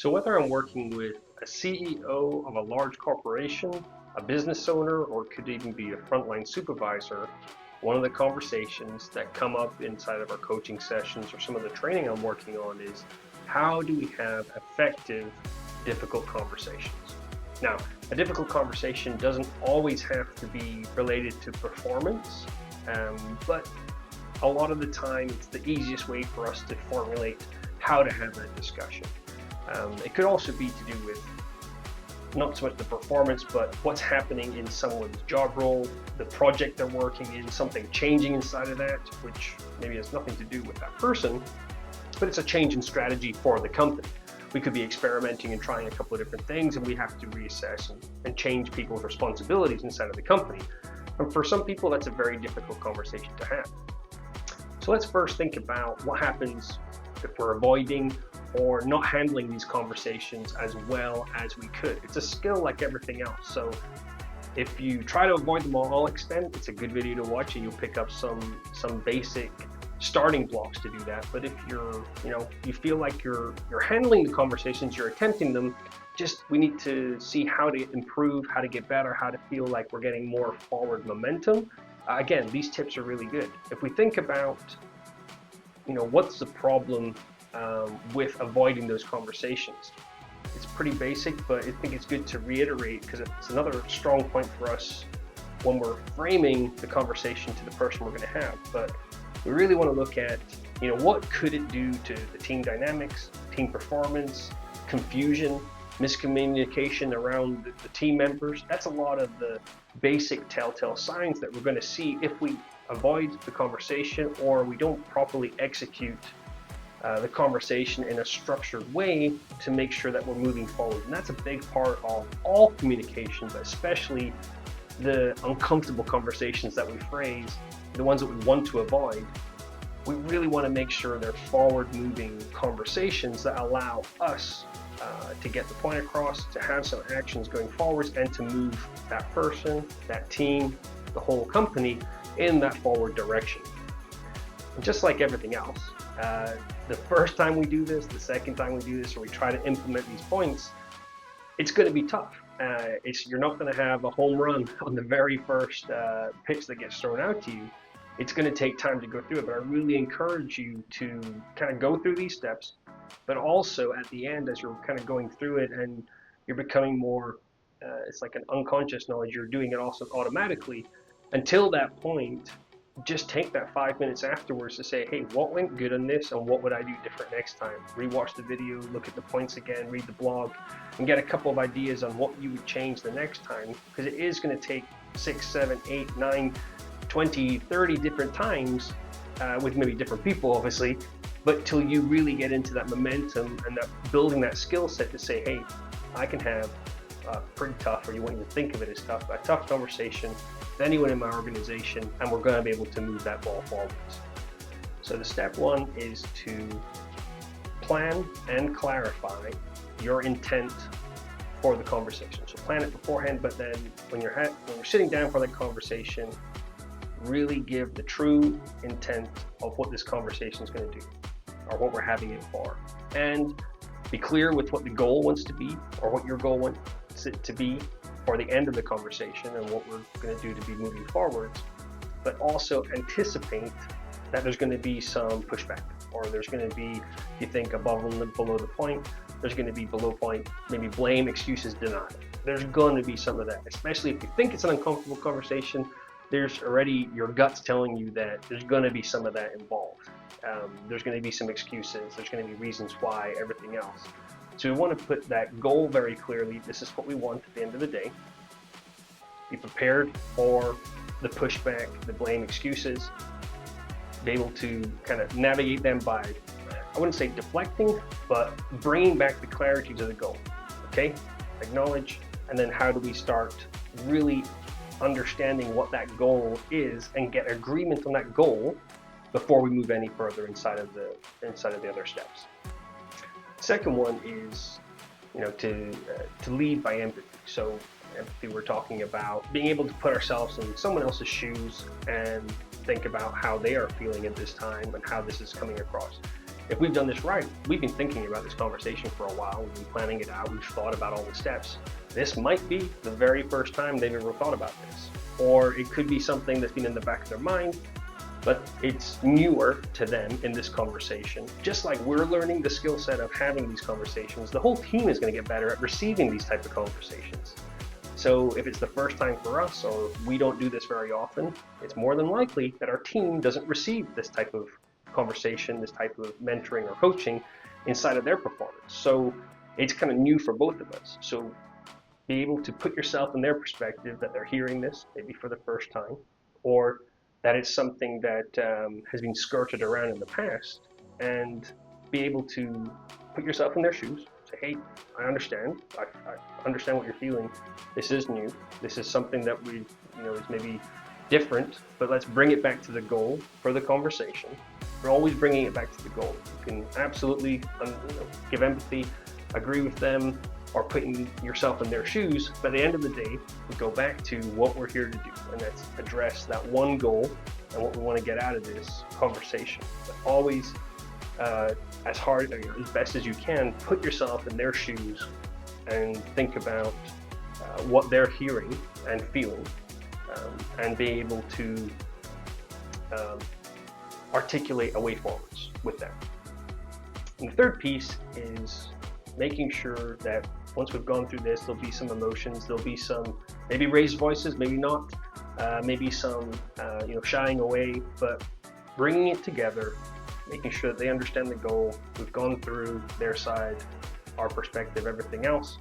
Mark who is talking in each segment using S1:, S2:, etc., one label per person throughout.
S1: So whether I'm working with a CEO of a large corporation, a business owner, or could even be a frontline supervisor, one of the conversations that come up inside of our coaching sessions or some of the training I'm working on is how do we have effective, difficult conversations? Now, a difficult conversation doesn't always have to be related to performance, but a lot of the time it's the easiest way for us to formulate how to have that discussion. It could also be to do with not so much the performance, but what's happening in someone's job role, the project they're working in, something changing inside of that, which maybe has nothing to do with that person, but it's a change in strategy for the company. We could be experimenting and trying a couple of different things, and we have to reassess and change people's responsibilities inside of the company. And for some people, that's a very difficult conversation to have. So let's first think about what happens if we're avoiding or not handling these conversations as well as we could. It's a skill like everything else. So if you try to avoid them all extent, it's a good video to watch and you'll pick up some basic starting blocks to do that. But if you feel like you're handling the conversations, you're attempting them, we need to see how to improve, how to get better, how to feel like we're getting more forward momentum. Again, these tips are really good. If we think about, what's the problem with avoiding those conversations? It's pretty basic, but I think it's good to reiterate because it's another strong point for us when we're framing the conversation to the person we're going to have. But we really want to look at, what could it do to the team dynamics, team performance, confusion, miscommunication around the team members. That's a lot of the basic telltale signs that we're going to see if we avoid the conversation or we don't properly execute the conversation in a structured way to make sure that we're moving forward. And that's a big part of all communication, but especially the uncomfortable conversations that we phrase, the ones that we want to avoid. We really want to make sure they're forward-moving conversations that allow us to get the point across, to have some actions going forwards, and to move that person, that team, the whole company in that forward direction. And just like everything else, the first time we do this, the second time we do this, or we try to implement these points, it's going to be tough. You're not going to have a home run on the very first pitch that gets thrown out to you. It's going to take time to go through it, but I really encourage you to kind of go through these steps, but also at the end, as you're kind of going through it and you're becoming more, it's like an unconscious knowledge, you're doing it also automatically. Until that point, just take that 5 minutes afterwards to say, hey, what went good on this and what would I do different next time? Rewatch the video, look at the points again, read the blog, and get a couple of ideas on what you would change the next time, because it is going to take 6, 7, 8, 9, 20, 30 different times with maybe different people, obviously, but till you really get into that momentum and that building that skill set to say, hey, I can have pretty tough, or you won't even think of it as tough, a tough conversation with anyone in my organization, and we're going to be able to move that ball forwards. So the step one is to plan and clarify your intent for the conversation. So plan it beforehand, but then when you're sitting down for that conversation, really give the true intent of what this conversation is going to do or what we're having it for, and be clear with what the goal wants to be or what your goal wants it to be for the end of the conversation and what we're going to do to be moving forwards, but also anticipate that there's going to be some pushback, or there's going to be, if you think above and below the point, there's going to be below point, maybe blame, excuses, denial. There's going to be some of that, especially if you think it's an uncomfortable conversation. There's already your gut's telling you that there's going to be some of that involved. There's going to be some excuses. There's going to be reasons why, everything else. So we want to put that goal very clearly. This is what we want at the end of the day. Be prepared for the pushback, the blame, excuses. Be able to kind of navigate them by, I wouldn't say deflecting, but bringing back the clarity to the goal. Okay? Acknowledge, and then how do we start really understanding what that goal is and get agreement on that goal before we move any further inside of the other steps. Second one is, to lead by empathy. So empathy, we're talking about being able to put ourselves in someone else's shoes and think about how they are feeling at this time and how this is coming across. if we've done this right, we've been thinking about this conversation for a while, we've been planning it out, we've thought about all the steps. This might be the very first time they've ever thought about this. Or it could be something that's been in the back of their mind, but it's newer to them in this conversation. Just like we're learning the skill set of having these conversations, the whole team is going to get better at receiving these type of conversations. So if it's the first time for us, or we don't do this very often, it's more than likely that our team doesn't receive this type of conversation, this type of mentoring or coaching inside of their performance. So it's kind of new for both of us. So be able to put yourself in their perspective, that they're hearing this maybe for the first time, or that it's something that has been skirted around in the past, and be able to put yourself in their shoes. Say, hey, I understand. I understand what you're feeling. This is new. This is something that is maybe different, but let's bring it back to the goal for the conversation. We're always bringing it back to the goal. You can absolutely give empathy, agree with them, or putting yourself in their shoes, but at the end of the day, we go back to what we're here to do, and that's address that one goal and what we want to get out of this conversation. But always, as hard, as best as you can, put yourself in their shoes and think about what they're hearing and feeling, and be able to articulate a way forwards with them. And the third piece is making sure that once we've gone through this, there'll be some emotions, there'll be some maybe raised voices, maybe not, maybe some shying away, but bringing it together, making sure that they understand the goal. We've gone through their side, our perspective, everything else.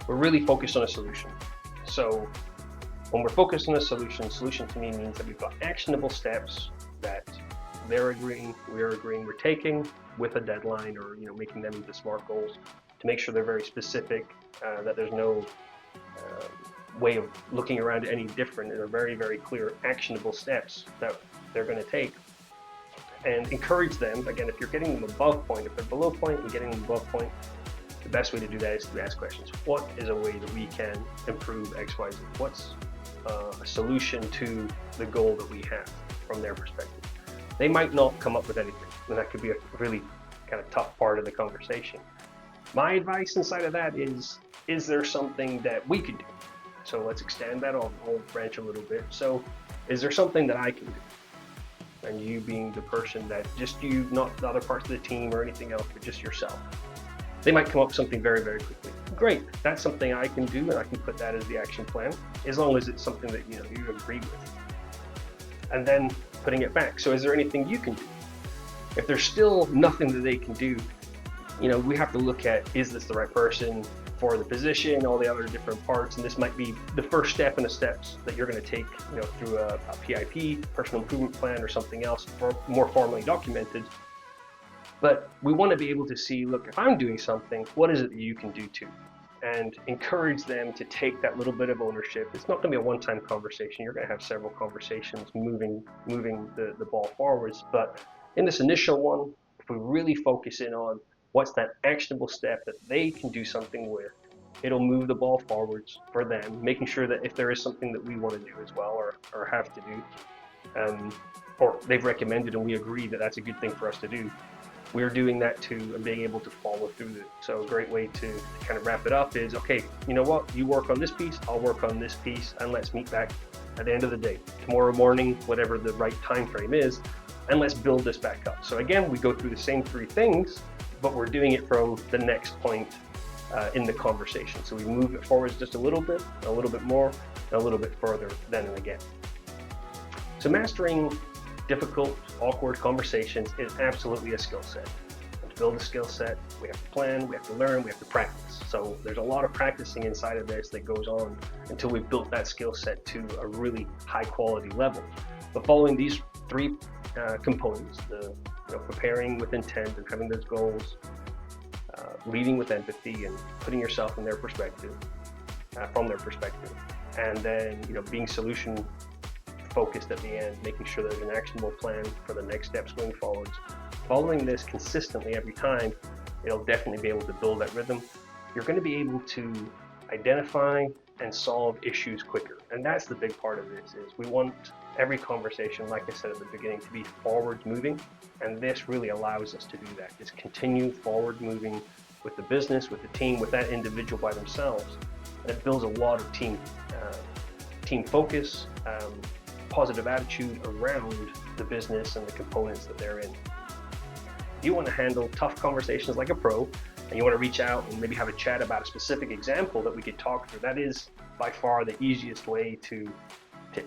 S1: We're really focused on a solution. So when we're focused on a solution to me means that we've got actionable steps that they're agreeing, we're agreeing, we're taking with a deadline, or making them into SMART goals to make sure they're very specific, that there's no way of looking around it any different. They're very, very clear, actionable steps that they're going to take, and encourage them. Again, if you're getting them above point, if they're below point and getting them above point, the best way to do that is to ask questions. What is a way that we can improve X, Y, Z? What's a solution to the goal that we have from their perspective? They might not come up with anything, and that could be a really kind of tough part of the conversation. My advice inside of that is there something that we could do? So let's extend that on the whole branch a little bit. So is there something that I can do? And you being the person that just you, not the other parts of the team or anything else, but just yourself. They might come up with something very, very quickly. Great, that's something I can do, and I can put that as the action plan, as long as it's something that you agree with. And then putting it back. So is there anything you can do? If there's still nothing that they can do, we have to look at, is this the right person for the position, all the other different parts, and this might be the first step in the steps that you're going to take, through a PIP, personal improvement plan, or something else more formally documented. But we want to be able to see, look, if I'm doing something, what is it that you can do too? And encourage them to take that little bit of ownership. It's not going to be a one-time conversation. You're going to have several conversations moving the ball forwards. But in this initial one, if we really focus in on what's that actionable step that they can do something with, it'll move the ball forwards for them, making sure that if there is something that we want to do as well, or have to do, or they've recommended and we agree that that's a good thing for us to do, we're doing that too and being able to follow through it. So a great way to kind of wrap it up is, okay, you know what, you work on this piece, I'll work on this piece, and let's meet back at the end of the day, tomorrow morning, whatever the right time frame is, and let's build this back up. So again, we go through the same three things, but we're doing it from the next point in the conversation. So we move it forward just a little bit more, and a little bit further then and again. So mastering difficult, awkward conversations is absolutely a skill set. And to build a skill set, we have to plan, we have to learn, we have to practice. So there's a lot of practicing inside of this that goes on until we've built that skill set to a really high quality level. But following these three components, the preparing with intent and having those goals, leading with empathy and putting yourself in their perspective, from their perspective, and then being solution focused at the end, making sure there's an actionable plan for the next steps going forwards. Following this consistently every time, it'll definitely be able to build that rhythm. You're going to be able to identify and solve issues quicker, and that's the big part of this. Is we want every conversation, like I said at the beginning, to be forward moving. And this really allows us to do that, just continue forward moving with the business, with the team, with that individual by themselves. And it builds a lot of team focus, positive attitude around the business and the components that they're in. If you want to handle tough conversations like a pro, and you want to reach out and maybe have a chat about a specific example that we could talk through, that is by far the easiest way to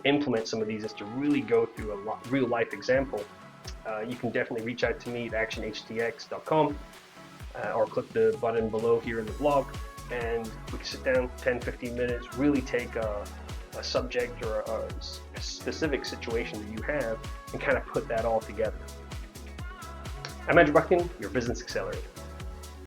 S1: implement some of these, is to really go through a real life example. You can definitely reach out to me at ActionHTX.com or click the button below here in the blog, and we can sit down 10-15 minutes, really take a subject or a specific situation that you have and kind of put that all together. I'm Andrew Buchan, your Business Accelerator.